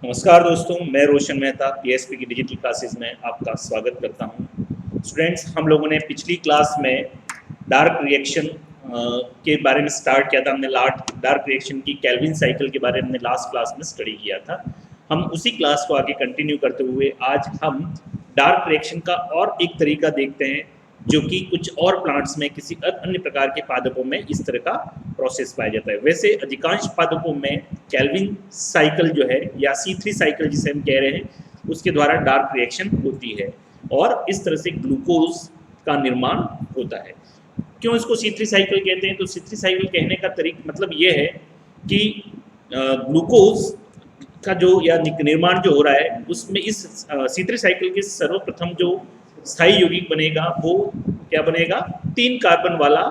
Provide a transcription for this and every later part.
नमस्कार दोस्तों, मैं रोशन मेहता पीएसपी की डिजिटल क्लासेस में आपका स्वागत करता हूं। स्टूडेंट्स, हम लोगों ने पिछली क्लास में डार्क रिएक्शन के बारे में स्टार्ट किया था। हमने डार्क रिएक्शन की केल्विन साइकिल के बारे में हमने लास्ट क्लास में स्टडी किया था। हम उसी क्लास को आगे कंटिन्यू करते हुए आज हम डार्क रिएक्शन का और एक तरीका देखते हैं, जो कि कुछ और प्लांट्स में किसी अन्य प्रकार के पादपों में इस तरह का प्रोसेस पाया जाता है। वैसे अधिकांश पादपों में केल्विन साइकिल जो है या C3 साइकिल जिसे हम कह रहे हैं, उसके द्वारा डार्क रिएक्शन होती है और इस तरह से ग्लूकोज का निर्माण होता है। क्यों इसको C3 साइकिल कहते हैं? तो C3 साइकिल कहने का मतलब ये है कि ग्लूकोज का जो या निर्माण जो हो रहा है उसमें इस C3 साइकिल के सर्वप्रथम जो स्थायी यौगिक बनेगा वो क्या बनेगा? 3 कार्बन वाला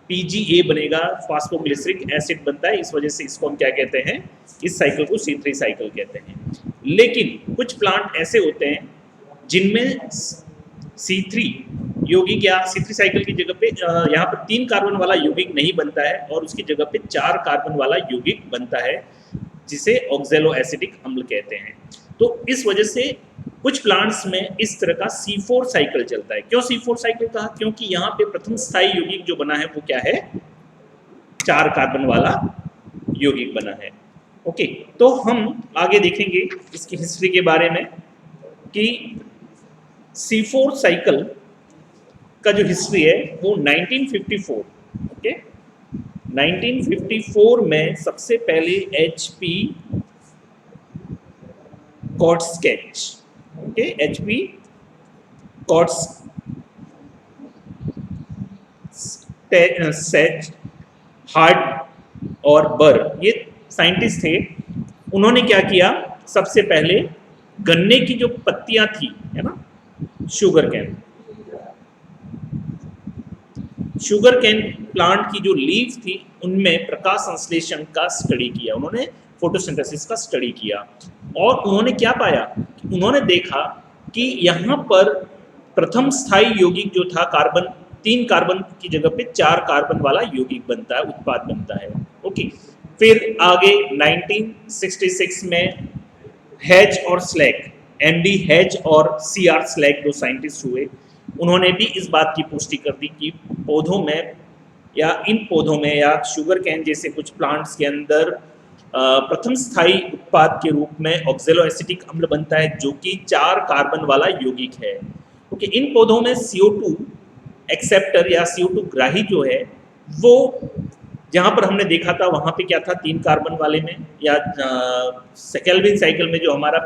PGA बनेगा, फास्फोग्लिसरिक एसिड बनता है। इस वजह से इसको हम क्या कहते हैं? इस साइकिल को C3 साइकिल कहते हैं। लेकिन कुछ प्लांट ऐसे होते हैं जिनमें C3 यौगिक या C3 साइकिल की जगह पे यहाँ पर 3 कार्बन वाला यौगिक नहीं बनता है और उसकी जगह पे 4 कार्बन वाला यौगिक बनता है, जिसे ऑक्जेलो एसिडिक अम्ल कहते हैं। तो इस वजह से कुछ प्लांट्स में इस तरह का C4 साइकिल चलता है। क्यों C4 साइकिल कहा? क्योंकि यहाँ पे प्रथम स्थायी यौगिक जो बना है वो क्या है? 4 कार्बन वाला यौगिक बना है। ओके, तो हम आगे देखेंगे इसकी हिस्ट्री के बारे में कि C4 साइकिल का जो हिस्ट्री है वो 1954, ओके, 1954 में सबसे पहले HP कॉट्स्केच, ओके, HP कॉट्स्केच, हार्ट और बर, ये साइंटिस्ट थे। उन्होंने क्या किया? सबसे पहले गन्ने की जो पत्तियां थी, है ना, शुगर कैन प्लांट की जो लीफ थी उनमें प्रकाश संश्लेषण का स्टडी किया। उन्होंने फोटोसिंथेसिस का स्टडी किया और उन्होंने क्या पाया? उन्होंने देखा कि यहाँ पर प्रथम स्थायी यौगिक जो था कार्बन, 3 कार्बन की जगह पे 4 कार्बन वाला यौगिक बनता है, उत्पाद बनता है। ओके, फिर आगे 1966 में हेज और स्लैक, MD हेज और CR स्लैक, दो साइंटिस्ट हुए। उन्होंने भी इस बात की पुष्टि कर दी कि पौधों में या इन पौधों में या शुगर कैन जैसे कुछ प्लांट्स के अंदर प्रथम स्थायी उत्पाद के रूप में ऑक्जेलो एसिटिक अम्ल बनता है, जो कि 4 कार्बन वाला यौगिक है। ओके, इन पौधों में CO2 एक्सेप्टर या CO2 ग्राही जो है वो जहाँ पर हमने देखा था वहाँ पे क्या था? 3 कार्बन वाले में या केल्विन साइकिल में जो हमारा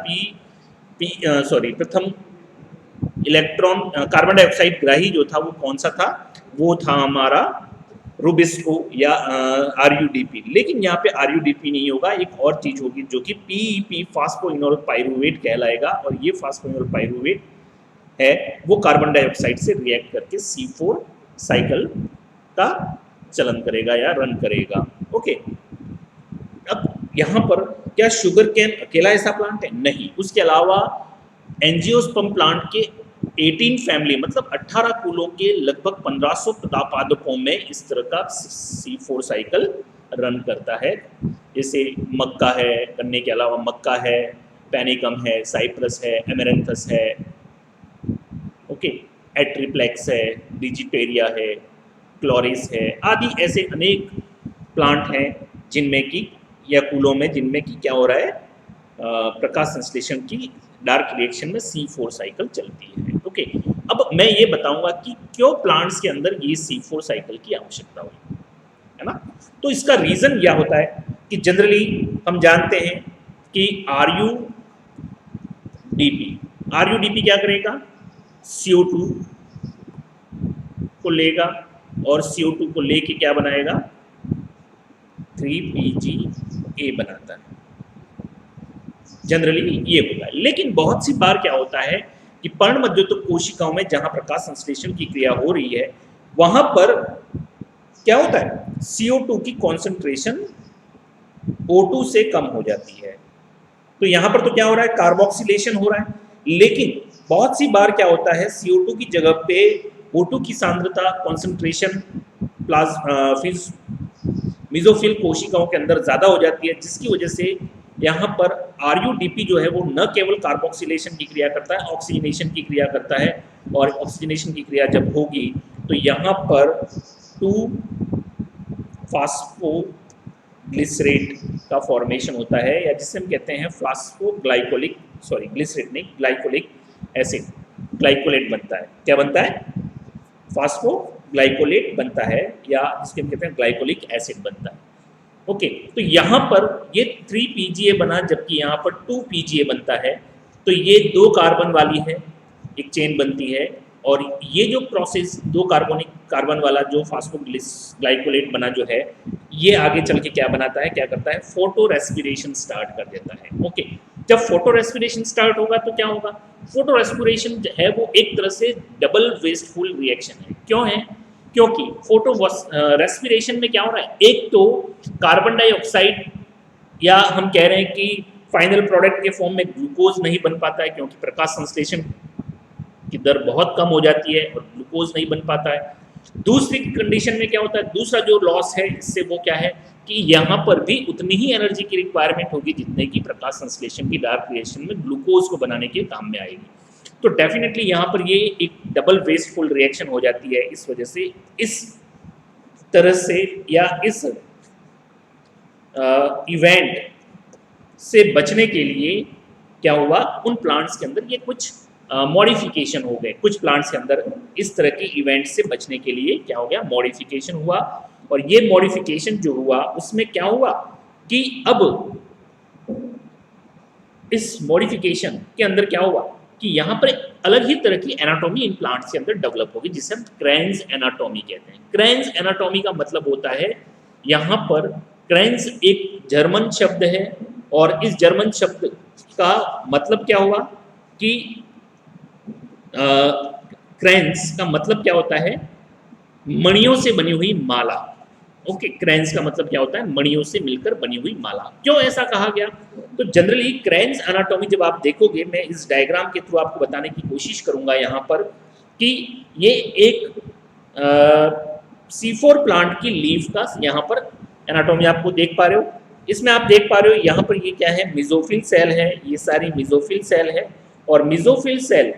प्रथम इलेक्ट्रॉन कार्बन डाइऑक्साइड ग्राही जो था वो कौन सा था? वो था हमारा रूबिस्को या RUDP। लेकिन यहाँ पे RUDP नहीं होगा, एक और चीज होगी जो कि PEP फास्फोइनोल पाइरूवेट कहलाएगा। और ये फास्फोइनोल पाइरूवेट है वो कार्बन डाइऑक्साइड से रिएक्ट करके C4 साइकिल का चलन करेगा या रन करेगा। ओके, अब यहाँ पर क्या शुगर कैन अकेला ऐसा प्लांट है? नहीं, उसके अलावा एंजियोस्पर्म प्लांट के 18 फैमिली मतलब 18 कुलों के लगभग 1500 पादपों में इस तरह का C4 साइकिल रन करता है। जैसे मक्का है, गन्ने के अलावा मक्का है, पैनिकम है, साइप्रस है, एमेरंथस है, ओके, एट्रिप्लेक्स है, डिजिटेरिया है, क्लोरिस है, आदि ऐसे अनेक प्लांट हैं जिनमें की या कुलों में जिनमें की क्या हो रहा है? प्रकाश संश्लेषण की डार्क रिएक्शन में C4 साइकिल चलती है। ओके, अब मैं ये बताऊंगा कि क्यों प्लांट्स के अंदर ये C4 साइकिल की आवश्यकता हुई, है ना। तो इसका रीजन क्या होता है कि जनरली हम जानते हैं कि RUDP क्या करेगा? CO2 को लेगा और CO2 को लेके क्या बनाएगा? 3PGA बनाता है। जनरली ये होता है। लेकिन बहुत सी बार क्या होता है कि पर्णमध्योतक कोशिकाओं में जहां प्रकाश संश्लेषण की क्रिया हो रही है वहां पर क्या होता है? CO2 की कॉन्सेंट्रेशन O2 से कम हो जाती है। तो यहां पर तो क्या हो रहा है? कार्बोक्सिलेशन हो रहा है। लेकिन बहुत सी बार क्या होता है? CO2 की जगह पे O2 की सांद्रता कॉन्सेंट्रेशन मेसोफिल कोशिकाओं के अंदर ज़्यादा हो जाती है, जिसकी वजह से यहाँ पर RUDP जो है वो न केवल कार्बोक्सिलेशन की क्रिया करता है, ऑक्सीजनेशन की क्रिया करता है, और ऑक्सीजनेशन की क्रिया जब होगी तो यहाँ पर 2 फास्फोग्लिसरेट का फॉर्मेशन होता है, या जिसे हम कहते हैं फास्फोग्लाइकोलिक, सॉरी ग्लिसरेट नहीं, ग्लाइकोलिक एसिड, ग्लाइकोलेट बनता है। क्या बनता है? फास्फोग्लाइकोलेट बनता है, या जिसके हम कहते हैं ग्लाइकोलिक एसिड बनता है। ओके, तो यहाँ पर ये 3 PGA बना, जबकि यहाँ पर 2 PGA बनता है। तो ये 2 कार्बन वाली है, एक चेन बनती है, और ये जो प्रोसेस 2 कार्बन वाला जो फास्फोग्लाइकोलेट बना जो है, ये आगे चल के क्या बनाता है, क्या करता है, फोटो रेस्पिरेशन स्टार्ट कर देता है। ओके, जब फोटो रेस्पिरेशन स्टार्ट होगा तो क्या होगा? फोटो रेस्पिरेशन है वो एक तरह से डबल वेस्टफुल रिएक्शन है। क्यों है? क्योंकि फोटो रेस्पिरेशन में क्या हो रहा है, एक तो कार्बन डाइऑक्साइड, या हम कह रहे हैं कि फाइनल प्रोडक्ट के फॉर्म में ग्लूकोज नहीं बन पाता है, क्योंकि प्रकाश संश्लेषण की दर बहुत कम हो जाती है और ग्लूकोज नहीं बन पाता है। दूसरी कंडीशन में क्या होता है, दूसरा जो लॉस है इससे वो क्या है कि यहाँ पर भी उतनी ही एनर्जी की रिक्वायरमेंट होगी जितने की प्रकाश संश्लेषण की डार्क रिएक्शन में ग्लूकोज को बनाने के काम में आएगी। तो डेफिनेटली यहाँ पर ये एक डबल वेस्टफुल रिएक्शन हो जाती है। इस वजह से इस तरह से या इस इवेंट से बचने के लिए क्या हुआ, उन प्लांट्स के अंदर ये कुछ मॉडिफिकेशन हो गए। कुछ प्लांट्स के अंदर इस तरह के इवेंट से बचने के लिए क्या हो गया, मॉडिफिकेशन हुआ। और ये मॉडिफिकेशन जो हुआ उसमें क्या हुआ कि अब इस मॉडिफिकेशन के अंदर क्या हुआ कि यहाँ पर अलग ही तरह की एनाटॉमी इन प्लांट्स के अंदर डेवलप होगी, जिसे हम क्रेन्स एनाटॉमी कहते हैं। क्रेन्स एनाटॉमी का मतलब होता है, यहाँ पर क्रेन्स एक जर्मन शब्द है, और इस जर्मन शब्द का मतलब क्या हुआ कि क्रेन्स का मतलब क्या होता है, मणियों से बनी हुई माला। ओके, क्रेन्स का मतलब क्या होता है, मणियों से मिलकर बनी हुई माला। क्यों ऐसा कहा गया? तो जनरली क्रेन्स एनाटॉमी जब आप देखोगे, मैं इस डायग्राम के थ्रू आपको बताने की कोशिश करूंगा यहाँ पर कि ये एक C4 प्लांट की लीफ का यहाँ पर एनाटॉमी आपको देख पा रहे हो। इसमें आप देख पा रहे हो यहाँ पर ये क्या है, मेसोफिल सेल है, ये सारी मेसोफिल सेल है, और मेसोफिल सेल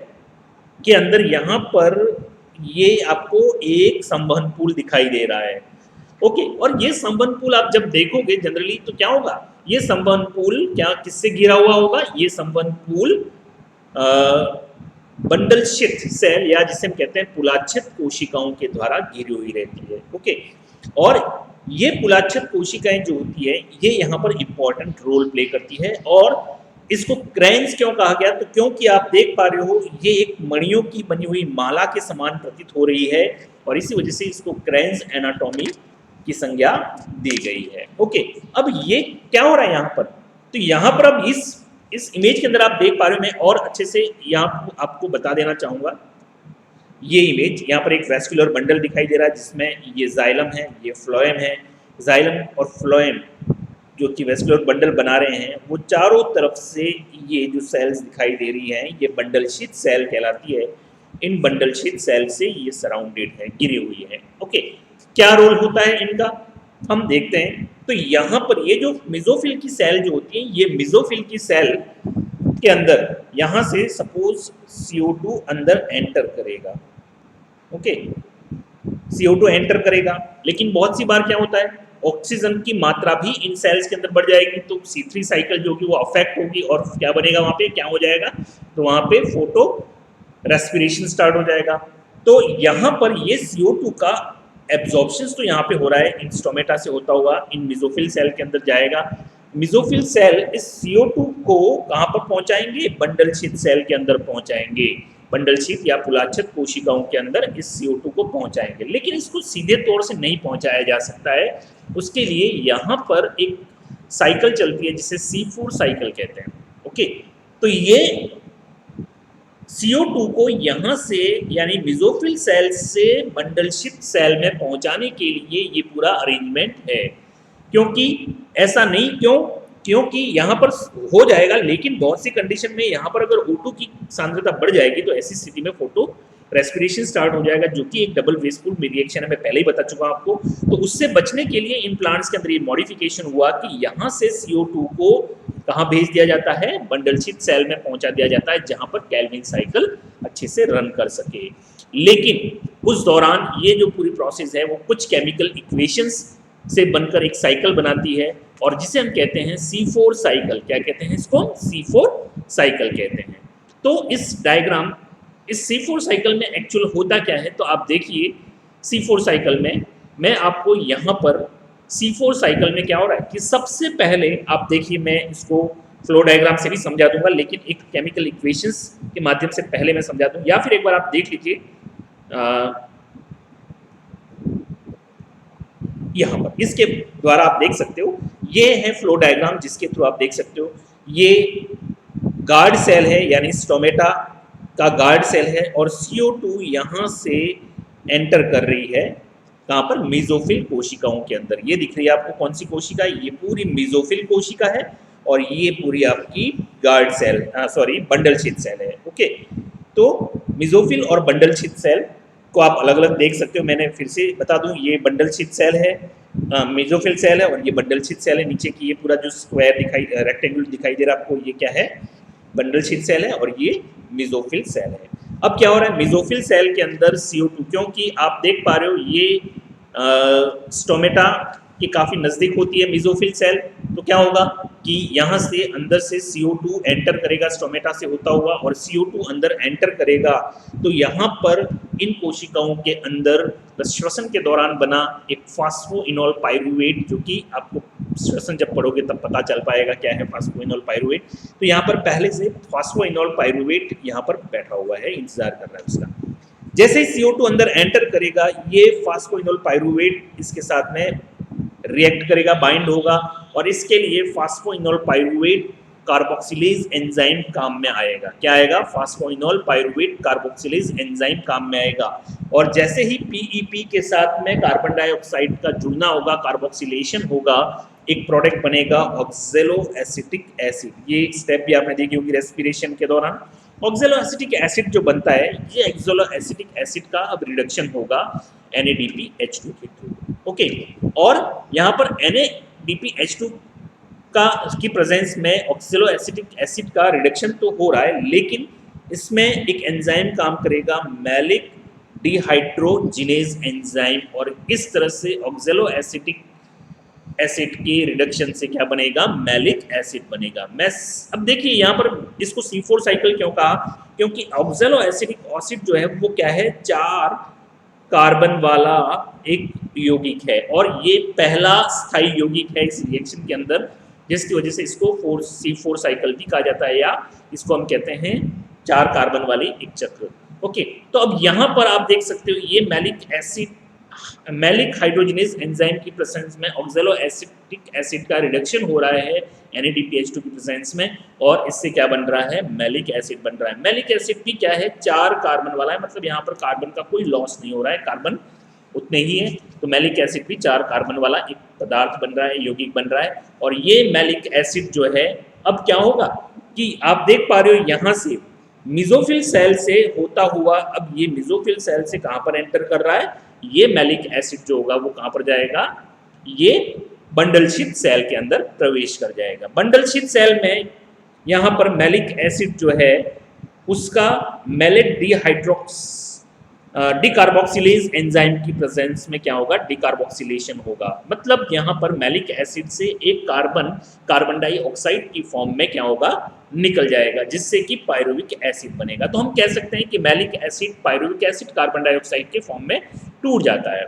के अंदर यहाँ पर ये आपको एक संवहन पूल दिखाई दे रहा है। ओके, और ये संवहन पूल आप जब देखोगे जनरली तो क्या होगा, ये संवहन पूल क्या किससे घिरा हुआ होगा, ये संवहन पूल बंडलशीथ सेल, या जिसे हम कहते हैं पुलाच्छित कोशिकाओं के द्वारा घिरी हुई रहती है। ओके, और ये पुलाच्छित कोशिकाएं जो होती है ये यहाँ पर इंपॉर्टेंट रोल प्ले करती है। और इसको क्रेन्स क्यों कहा गया, तो क्योंकि आप देख पा रहे हो ये एक मणियों की बनी हुई माला के समान प्रतीत हो रही है, और इसी वजह से इसको क्रेन्स एनाटॉमी की संज्ञा दी गई है। ओके, अब ये क्या हो रहा है यहाँ पर, तो यहाँ पर अब इस इमेज के अंदर आप देख पा रहे हो, मैं और अच्छे से यहाँ आपको बता देना चाहूँगा। ये इमेज यहाँ पर एक वेस्कुलर बंडल दिखाई दे रहा है, जिसमें ये जाइलम है, ये फ्लोएम है। जाइलम और फ्लोएम जो कि वेस्कुलर बंडल बना रहे हैं, वो चारों तरफ से ये जो सेल्स दिखाई दे रही हैं ये बंडलशीथ सेल कहलाती है। इन बंडलशीथ सेल से ये सराउंडेड है, घिरी हुई है। ओके, क्या रोल होता है इनका हम देखते हैं। तो यहाँ पर ये जो मेसोफिल की सेल जो होती है, ये मेसोफिल की सेल के अंदर यहाँ से सपोज CO2 अंदर एंटर करेगा। ओके, CO2 एंटर करेगा, लेकिन बहुत सी बार क्या होता है, ऑक्सीजन की मात्रा भी इन सेल्स के अंदर बढ़ जाएगी, तो C3 साइकिल जो कि वो अफेक्ट होगी, और क्या बनेगा वहाँ पे, क्या हो जाएगा, तो वहाँ पे फोटो रेस्पिरेशन स्टार्ट हो जाएगा। तो यहाँ पर ये CO2 का एब्जॉर्प्शन तो यहाँ पे हो रहा है, इन स्टोमेटा से होता हुआ इन मेसोफिल सेल के अंदर जाएगा। मेसोफिल सेल इस CO2 को कहाँ पर पहुँचाएंगे, बंडलशीथ सेल के अंदर पहुँचाएंगे, बंडलशीथ या पुलाच्छित कोशिकाओं के अंदर इस CO2 को पहुँचाएंगे। लेकिन इसको सीधे तौर से नहीं पहुँचाया जा सकता है, उसके लिए यहाँ पर एक साइकिल चलती है जिसे C4 साइकिल कहते हैं। ओके, तो ये CO2 को यहाँ से यानी मेसोफिल सेल से बंडलशीथ सेल में पहुँचाने के लिए ये पूरा अरेंजमेंट है। क्योंकि ऐसा नहीं, क्योंकि यहाँ पर हो जाएगा, लेकिन बहुत सी कंडीशन में यहाँ पर अगर O2 की सांद्रता बढ़ जाएगी तो ऐसी स्थिति में फोटो रेस्पिरेशन स्टार्ट हो जाएगा, जो कि एक डबल वेस्टफुल रिएक्शन है, मैं पहले ही बता चुका आपको। तो उससे बचने के लिए इन प्लांट्स के अंदर ये मॉडिफिकेशन हुआ कि यहाँ से CO2 को कहाँ भेज दिया जाता है, बंडल शीट सेल में पहुंचा दिया जाता है, जहां पर केल्विन साइकिल अच्छे से रन कर सके। लेकिन उस दौरान ये जो पूरी प्रोसेस है वो कुछ केमिकल इक्वेशंस से बनकर एक साइकिल बनाती है, और जिसे हम कहते हैं C4 साइकिल। क्या कहते हैं इसको, C4 साइकिल कहते हैं। तो इस डायग्राम, इस C4 साइकिल में एक्चुअल होता क्या है, तो आप देखिए C4 साइकिल में मैं आपको यहाँ पर C4 साइकिल में क्या हो रहा है कि सबसे पहले आप देखिए, मैं इसको फ्लो डायग्राम से भी समझा दूंगा, लेकिन एक केमिकल इक्वेशंस के माध्यम से पहले मैं समझा दूं, या फिर एक बार आप देख लीजिए यहाँ पर, इसके द्वारा आप देख सकते हो, ये है फ्लो डायग्राम जिसके थ्रू आप देख सकते हो, ये गार्ड सेल है, यानी स्टोमेटा का गार्ड सेल है, और CO2 यहाँ से एंटर कर रही है कहाँ पर, मेसोफिल कोशिकाओं के अंदर। ये दिख रही है आपको कौन सी कोशिका, ये पूरी मेसोफिल कोशिका है, और ये पूरी आपकी guard cell, sorry bundle sheath cell है। ओके, तो मेसोफिल और बंडल शीट सेल को आप अलग अलग देख सकते हो। मैंने फिर से बता दूं, ये बंडल शीट सेल है, मेसोफिल सेल है, और ये बंडल शीट सेल है। नीचे की ये पूरा जो स्क्वायर दिखाई, रेक्टेंगल दिखाई दे रहा है आपको, ये क्या है, बंडल शीट सेल है, और ये मेसोफिल सेल है। अब क्या हो रहा है, मेसोफिल सेल के अंदर CO2, क्योंकि आप देख पा रहे हो ये स्टोमेटा के काफ़ी नज़दीक होती है मेसोफिल सेल, तो क्या होगा कि यहाँ से अंदर से CO2 एंटर करेगा, स्टोमेटा से होता हुआ, और CO2 अंदर एंटर करेगा, तो यहाँ पर इन कोशिकाओं के अंदर श्वसन के दौरान बना एक फास्फोइनोल पाइरूवेट, जो कि आपको श्वसन जब पढ़ोगे तब पता चल पाएगा क्या है फास्फोइनोल पाइरूवेट। तो यहाँ पर पहले से फास्फोइनोल पाइरूवेट यहाँ पर बैठा हुआ है, इंतजार कर रहा है उसका। जैसे ही CO2 अंदर एंटर करेगा, ये फास्फोइनोल पाइरूवेट इसके साथ में रिएक्ट करेगा, बाइंड होगा, और इसके लिए फास्फोइनोल पाइरूवेट कार्बोक्सिलेज एंजाइम काम में आएगा। क्या आएगा, फास्फोइनोल पाइरूवेट कार्बोक्सिलेज एंजाइम काम में आएगा, और जैसे ही PEP के साथ में कार्बन डाइऑक्साइड का जुड़ना होगा, कार्बोक्सिलेशन होगा, एक प्रोडक्ट बनेगा ऑक्जेलो एसिटिक एसिड। ये स्टेप भी आपने देखी होगी रेस्पिरेशन के दौरान। ऑक्जेलो एसिटिक एसिड जो बनता है, ये ऑक्जेलो एसिटिक एसिड का अब रिडक्शन होगा NADPH2 के थ्रू। ओके, और यहाँ पर NADPH2 की प्रेजेंस में ऑक्जेलो एसिटिक एसिड का रिडक्शन तो हो रहा है, लेकिन इसमें एक एंजाइम काम करेगा, मैलिक डिहाइड्रोजिनेज एंजाइम, और इस तरह से ऑक्जेलो एसिटिक एसिड के रिडक्शन से क्या बनेगा, मैलिक एसिड बनेगा। अब देखिए यहाँ पर इसको C4 साइकिल क्यों कहा, क्योंकि ऑक्जेलो एसिटिक एसिड जो है वो क्या है, 4 कार्बन वाला एक यौगिक है, और ये पहला स्थायी यौगिक है इस रिएक्शन के अंदर, जिसकी वजह से इसको C4 साइकिल भी कहा जाता है, या इसको हम कहते हैं 4 कार्बन वाली एक चक्र। ओके, तो अब यहाँ पर आप देख सकते हो, ये मैलिक हाइड्रोजिनेज एंजाइम की प्रेजेंस में ऑक्जेलो एसिटिक एसिड का रिडक्शन हो रहा है NADPH2 की प्रेजेंस में, और इससे क्या बन रहा है, मैलिक एसिड बन रहा है। मैलिक एसिड भी क्या है, 4 कार्बन वाला है, मतलब यहाँ पर कार्बन का कोई लॉस नहीं हो रहा है, कार्बन उतने ही है, तो मैलिक एसिड भी 4 कार्बन वाला एक पदार्थ बन रहा है, यौगिक बन रहा है। और ये मैलिक एसिड जो है, अब क्या होगा कि आप देख पा रहे हो यहाँ से मेसोफिल सेल से होता हुआ, अब ये मेसोफिल सेल से कहाँ पर एंटर कर रहा है, ये मैलिक एसिड जो होगा वो कहाँ पर जाएगा, ये बंडल शीट सेल के अंदर प्रवेश कर जाएगा। बंडल शीट सेल में यहाँ पर मैलिक एसिड जो है उसका मैलेट डिकार्बोक्सिलेज एंजाइम की प्रेजेंस में क्या होगा, डिकार्बोक्सिलेशन होगा। मतलब यहाँ पर मैलिक एसिड से एक कार्बन डाइऑक्साइड की फॉर्म में क्या होगा, निकल जाएगा, जिससे कि पायरुविक एसिड बनेगा। तो हम कह सकते हैं कि malic acid, pyruvic acid carbon dioxide के फॉर्म में टूट जाता है।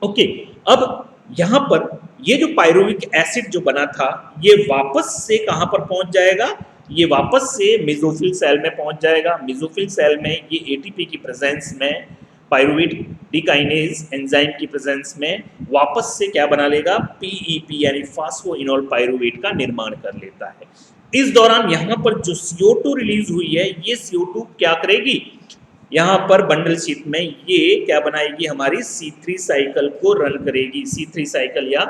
ओके, अब यहाँ पर ये जो पायरुविक एसिड जो बना था, ये वापस से कहाँ पर पहुंच जाएगा, ये वापस से मेसोफिल सेल में पहुंच जाएगा। मेसोफिल सेल में ये ATP की प्रेजेंस में, पायरुवेट डिकाइनेज एंजाइम की प्रेजेंस में वापस से क्या बना लेगा, PEP यानी फास्फोइनोल पायरुवेट का निर्माण कर लेता है। इस दौरान यहाँ पर जो CO2 रिलीज हुई है, ये CO2 क्या करेगी, यहाँ पर बंडल शीट में ये क्या बनाएगी, हमारी C3 साइकिल को रन करेगी। C3 साइकिल या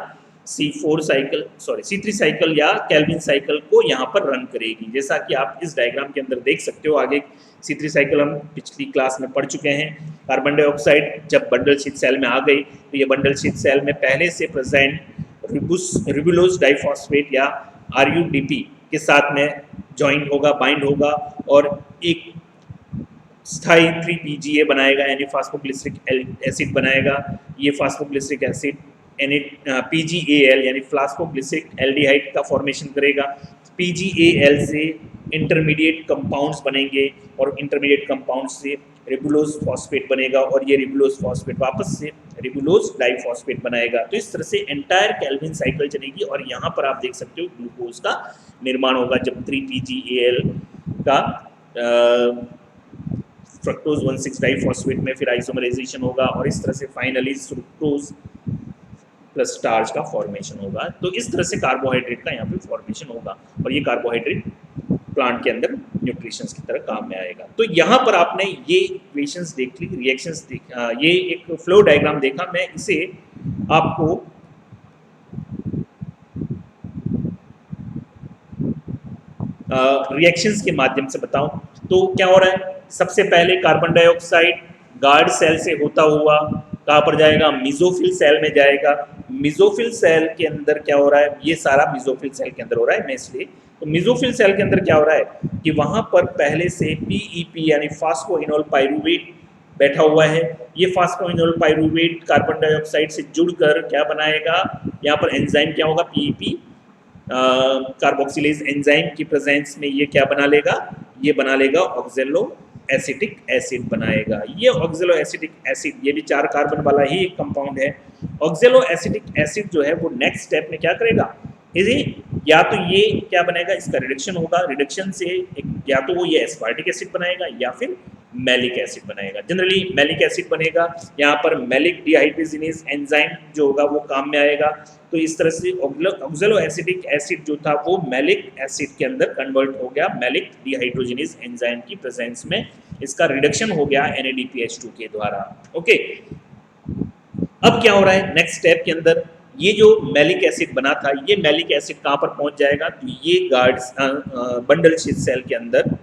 C4 cycle, sorry C3 cycle या केल्विन साइकिल को यहाँ पर रन करेगी। जैसा कि आप इस डायग्राम के अंदर देख सकते हो, आगे C3 साइकिल हम पिछली क्लास में पढ़ चुके हैं। कार्बन डाइऑक्साइड जब बंडल शीट सेल में आ गई, तो ये बंडल शीट सेल में पहले से प्रेजेंट रिबुलोज डाइफॉस्फेट या RUDP के साथ में ज्वाइंट होगा, बाइंड होगा और एक स्थायी 3PGA बनाएगा यानी फास्फोग्लिसरिक एसिड बनाएगा। ये फास्फोग्लिसरिक एसिड PGAL यानी फास्फोग्लिसरिक एल्डिहाइड का फॉर्मेशन करेगा। PGAL से इंटरमीडिएट कंपाउंड्स बनेंगे और इंटरमीडिएट कंपाउंड से रिबुलोज फॉस्फेट बनेगा और ये रिबुलोज फॉस्फेट वापस से रिबुलोज डाइफॉस्फेट बनाएगा। तो इस तरह से एंटायर कैल्विन साइकिल चलेगी और यहाँ पर आप देख सकते हो ग्लूकोज का निर्माण होगा जब 3PGAL का फ्रक्टोज 1,6 डाइफॉस्फेट में फिर आइसोमराइजेशन होगा और इस तरह से फाइनली सुक्रोज प्लस स्टार्च का फॉर्मेशन होगा। तो इस तरह से कार्बोहाइड्रेट का यहाँ पे फॉर्मेशन होगा और ये कार्बोहाइड्रेट प्लांट के अंदर न्यूट्रिशंस की तरह काम में आएगा। तो यहाँ पर आपने ये इक्वेशंस देख ली, रिएक्शंस देखा, ये एक फ्लो डायग्राम देखा। मैं इसे आपको रिएक्शंस के माध्यम से बताऊं तो क्या हो रहा है। सबसे पहले कार्बन डाइऑक्साइड गार्ड सेल से होता हुआ कहाँ पर जाएगा, मिजोफिल सेल में जाएगा। मिजोफिल सेल के अंदर क्या हो रहा है, ये सारा मिजोफिल सेल के अंदर हो रहा है। मैं इसलिए तो मिजोफिल सेल के अंदर क्या हो रहा है कि वहां पर पहले से PEP यानी फास्फोइनोल पाइरूवेट बैठा हुआ है। ये फास्फोइनोल पाइरूवेट कार्बन डाइऑक्साइड से जुड़कर क्या बनाएगा, यहाँ पर एंजाइम क्या होगा, PEP कार्बोक्सिलेज एंजाइम की प्रेजेंस में ये क्या बना लेगा, ये बना लेगा ऑक्जेलो एसिटिक एसिड बनाएगा। ये ऑक्जेलो एसिटिक एसिड, ये भी 4 कार्बन वाला ही एक कंपाउंड है। ऑक्जेलो एसिटिक एसिड जो है वो नेक्स्ट स्टेप में क्या करेगा, इसे या तो ये क्या बनेगा, इसका रिडक्शन होगा, रिडक्शन से या तो वो ये एस्पार्टिक एसिड बनाएगा या फिर मैलिक एसिड बनाएगा। जनरली मैलिक एसिड बनेगा, यहाँ पर मैलिक डिहाइड्रोजिनेज एंजाइम जो होगा वो काम में आएगा। तो इस तरह से ऑक्जेलो एसिटिक एसिड जो था वो मैलिक एसिड के अंदर कन्वर्ट हो गया, मैलिक डिहाइड्रोजिनेज एंजाइम की प्रेजेंस में इसका रिडक्शन हो गया NADPH2 के द्वारा। ओके, अब क्या हो रहा है नेक्स्ट स्टेप के अंदर, ये जो मैलिक एसिड बना था ये मैलिक एसिड कहाँ पर पहुंच जाएगा, तो ये गार्ड्स बंडल शीथ सेल के अंदर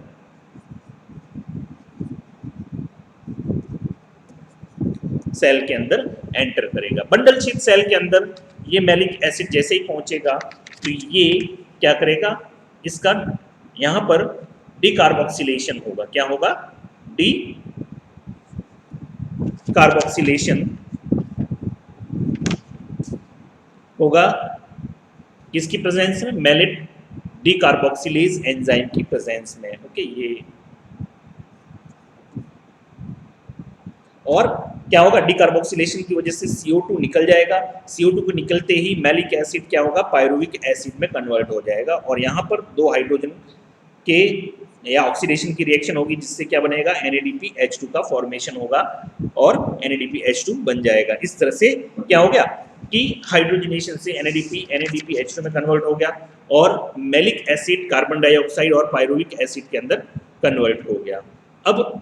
एंटर करेगा। बंडल शीथ सेल के अंदर ये मैलिक एसिड जैसे ही पहुंचेगा तो ये क्या करेगा, इसका यहां पर डीकार्बोक्सिलेशन होगा। क्या होगा, डीकार्बोक्सिलेशन होगा किसकी प्रेजेंस में, मैलिक डीकार्बोक्सिलेज एंजाइम की प्रेजेंस में। ओके, ये और क्या होगा, डीकार्बोक्सिलेशन की वजह से CO2 निकल जाएगा। CO2 को निकलते ही मैलिक एसिड क्या होगा, पायरुविक एसिड में कन्वर्ट हो जाएगा और यहाँ पर 2 हाइड्रोजन के या ऑक्सीडेशन की रिएक्शन होगी जिससे क्या बनेगा, NADPH2 का फॉर्मेशन होगा और NADPH2 बन जाएगा। इस तरह से क्या हो गया कि हाइड्रोजनेशन से NADPH2 में कन्वर्ट हो गया और मैलिक एसिड कार्बन डाइऑक्साइड और पायरुविक एसिड के अंदर कन्वर्ट हो गया। अब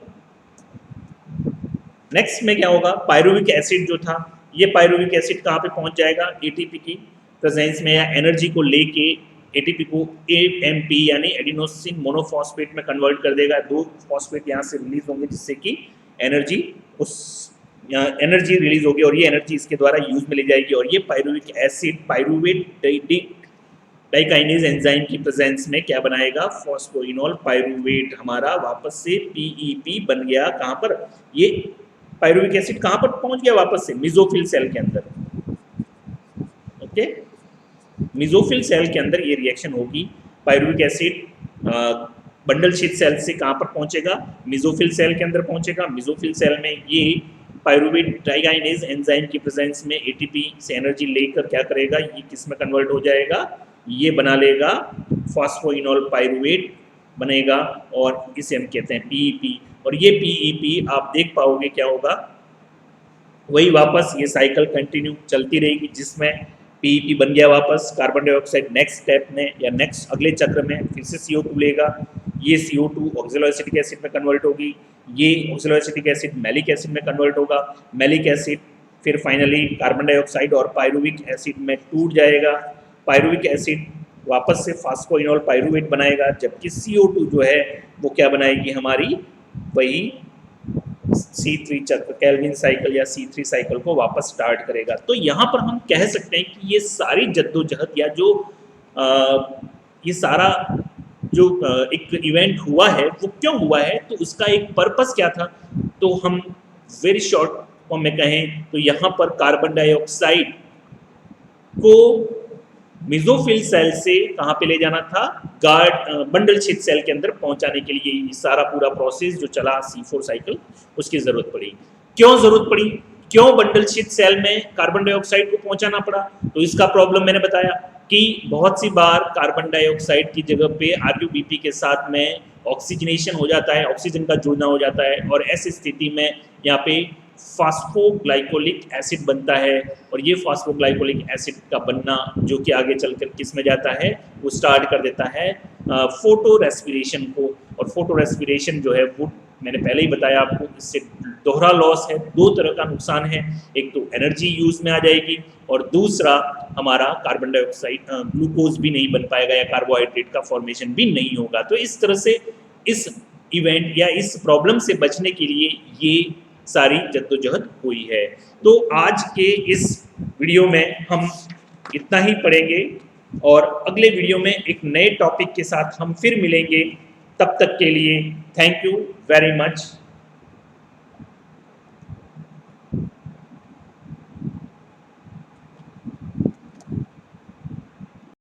नेक्स्ट में क्या होगा, पायरुविक एसिड जो था ये पायरुविक एसिड कहाँ पे पहुंच जाएगा, ATP की प्रेजेंस में या एनर्जी को लेके ATP को AMP यानी एडिनोसिन मोनोफॉस्फेट में कन्वर्ट कर देगा। 2 फॉस्फेट यहाँ से रिलीज होंगे जिससे कि एनर्जी रिलीज होगी और ये एनर्जी इसके द्वारा यूज में ले जाएगी और ये पायरुविक एसिड पायरुवेट डाइकाइनेज एंजाइम की प्रेजेंस में क्या बनाएगा, फॉस्फोइनोल पायरुवेट हमारा वापस से PEP बन गया। कहाँ पर, ये पायरुविक एसिड कहाँ पर पहुंच गया, वापस से मिजोफिल सेल के अंदर। ओके, मिजोफिल सेल के अंदर ये रिएक्शन होगी। Pyruvic acid bundle sheath cell से कहाँ पर पहुंचेगा, मिजोफिल सेल के अंदर पहुंचेगा। मिजोफिल सेल में ये पायरुवेट डाइकाइनेज एंजाइम की प्रेजेंस में ATP से एनर्जी लेकर क्या करेगा, ये किस में कन्वर्ट हो जाएगा, ये बना लेगा फॉस्फोइनोल पायरुवेट बनेगा और इसे हम कहते हैं PEP। और ये PEP आप देख पाओगे क्या होगा, वही वापस ये साइकिल कंटिन्यू चलती रहेगी जिसमें PEP बन गया वापस, कार्बन डाइऑक्साइड नेक्स्ट स्टेप में या नेक्स्ट अगले चक्र में फिर से CO2 लेगा, ये CO2 ऑक्जेलो एसिटिक एसिड में कन्वर्ट होगी, ये ऑक्जेलो एसिटिक एसिड मैलिक एसिड में कन्वर्ट होगा, मैलिक एसिड फिर फाइनली कार्बन डाइऑक्साइड और पायरुविक एसिड में टूट जाएगा। पायरुविक एसिड वापस से फास्फोइनोल पायरुवेट बनाएगा जबकि CO2 जो है वो क्या बनाएगी, हमारी वही C3 चक्र कैल्विन साइकिल या C3 साइकिल को वापस स्टार्ट करेगा। तो यहाँ पर हम कह सकते हैं कि ये सारी जद्दोजहद या जो ये सारा जो एक इवेंट हुआ है वो क्यों हुआ है, तो उसका एक पर्पस क्या था। तो हम वेरी शॉर्ट फॉर्म में कहें तो यहाँ पर कार्बन डाइऑक्साइड को मेसोफिल सेल से कहाँ पे ले जाना था, बंडल शीथ सेल के अंदर पहुंचाने के लिए ये सारा पूरा प्रोसेस जो चला C4 साइकिल, उसकी जरूरत पड़ी। क्यों जरूरत पड़ी, क्यों बंडल शीथ सेल में कार्बन डाइऑक्साइड को पहुंचाना पड़ा, तो इसका प्रॉब्लम मैंने बताया कि बहुत सी बार कार्बन डाइऑक्साइड की जगह पे RUBP के साथ में ऑक्सीजनेशन हो जाता है, ऑक्सीजन का जुड़ना हो जाता है, और ऐसी स्थिति में यहाँ पे फास्फोग्लाइकोलिक एसिड बनता है, और ये फास्फोग्लाइकोलिक एसिड का बनना जो कि आगे चलकर किस में जाता है, वो स्टार्ट कर देता है फोटो रेस्पिरेशन को। और फोटो रेस्पिरेशन जो है वो मैंने पहले ही बताया आपको, इससे दोहरा लॉस है, दो तरह का नुकसान है, एक तो एनर्जी यूज में आ जाएगी और दूसरा हमारा कार्बन डाइऑक्साइड ग्लूकोज भी नहीं बन पाएगा या कार्बोहाइड्रेट का फॉर्मेशन भी नहीं होगा। तो इस तरह से इस इवेंट या इस प्रॉब्लम से बचने के लिए ये सारी जद्दोजहद हुई है। तो आज के इस वीडियो में हम इतना ही पढ़ेंगे और अगले वीडियो में एक नए टॉपिक के साथ हम फिर मिलेंगे। तब तक के लिए थैंक यू वेरी मच।